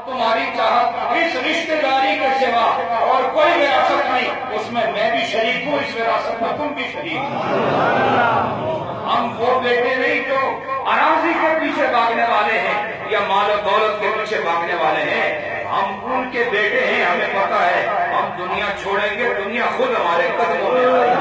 تمہاری چاہت اس رشتہ داری کے سوا اور کوئی وراثت نہیں، اس میں میں بھی شریک ہوں، اس وراثت میں تم بھی شریک ہو۔ ہم وہ بیٹے نہیں جو اراضی کے پیچھے بھاگنے والے ہیں یا مال و دولت کے پیچھے بھاگنے والے ہیں، ہم ان کے بیٹے ہیں، ہمیں پتا ہے ہم دنیا چھوڑیں گے، دنیا خود ہمارے قدموں میں آئے گی۔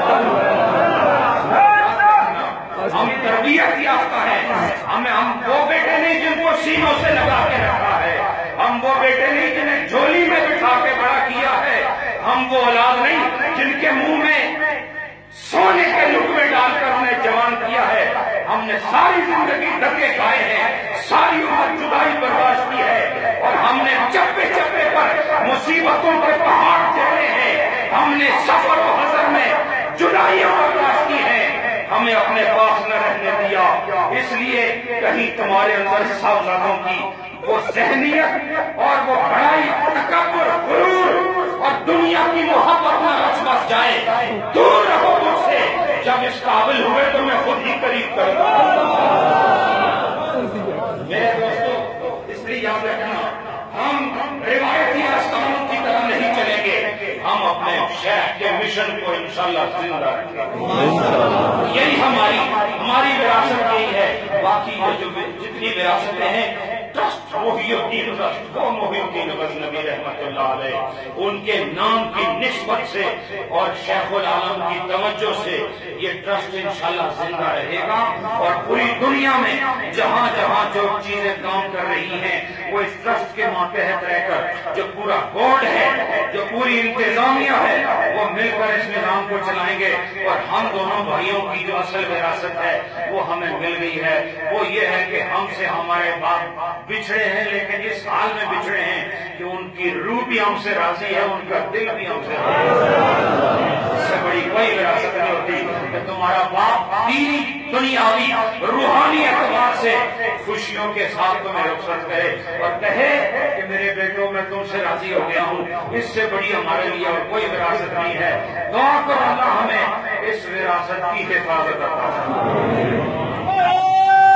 ہم تربیت یافتہ ہیں، ہم وہ بیٹے نہیں جن کو سینوں سے لگا کے رکھا ہے، ہم وہ بیٹے نہیں جنہیں جھولی میں بٹھا کے بڑا کیا ہے، ہم وہ اولاد نہیں جن کے منہ میں سونے کے لقمے ڈال کر انہیں جوان کیا ہے۔ ہم نے ساری زندگی دھکے کھائے ہیں، ساری عمر جدائی برداشت کی ہے، اور ہم نے چپے چپے پر مصیبتوں کے پہاڑ چڑھے ہیں، ہم نے سفر و حضر میں جدائیاں برداشت کی ہیں، ہمیں اپنے پاس نہ رہنے دیا۔ اس لیے کہیں تمہارے اندر صاحبزادوں کی وہ ذہنیت اور وہ بڑائی، تکبر، غرور اور دنیا کی محبت نہ رچ بس جائے، دور رہو مجھ سے۔ جب اس قابل ہوئے تو میں خود ہی قریب کروں گا۔ میرے دوستو، اس لیے یاد رکھنا، ہم روایتی آستانوں کی طرح نہیں چلیں گے، ہم اپنے شیخ کے مشن کو انشاءاللہ زندہ رکھیں گے۔ یہی ہماری وراثت یہی ہے۔ باقی جو جتنی وراثتیں ہیں، ٹرسٹ محی الدین ٹرسٹ، وہ محی الدین غزنوی رحمۃ اللہ علیہ، ان کے نام کی نسبت سے اور شیخ العالم کی توجہ سے یہ ٹرسٹ انشاءاللہ زندہ رہے گا، اور پوری دنیا میں جہاں جہاں جو چیزیں کام کر رہی ہیں وہ اس ٹرسٹ کے ماتحت رہ کر، جو پورا بورڈ ہے، جو پوری انتظامیہ ہے، وہ مل کر اس نظام کو چلائیں گے۔ اور ہم دونوں بھائیوں کی جو اصل وراثت ہے وہ ہمیں مل گئی ہے، وہ یہ ہے کہ ہم سے ہمارے باپ بچھڑے ہیں، لیکن اس حال میں بچھڑے ہیں کہ ان کی روح بھی ہم سے راضی ہے، ان کا دل بھی ہم سے راضی ہے۔ اس سے بڑی کوئی وراثت نہیں ہوتی کہ تمہارا باپ دینی، دنیاوی، روحانی اعتبار سے خوشیوں کے ساتھ تمہیں رخصت کرے اور کہے کہ میرے بیٹوں میں تم سے راضی ہو گیا ہوں۔ اس سے بڑی ہمارے لیے اور کوئی وراثت نہیں ہے۔ دعا کرو اللہ ہمیں اس وراثت کی حفاظت عطا فرمائے۔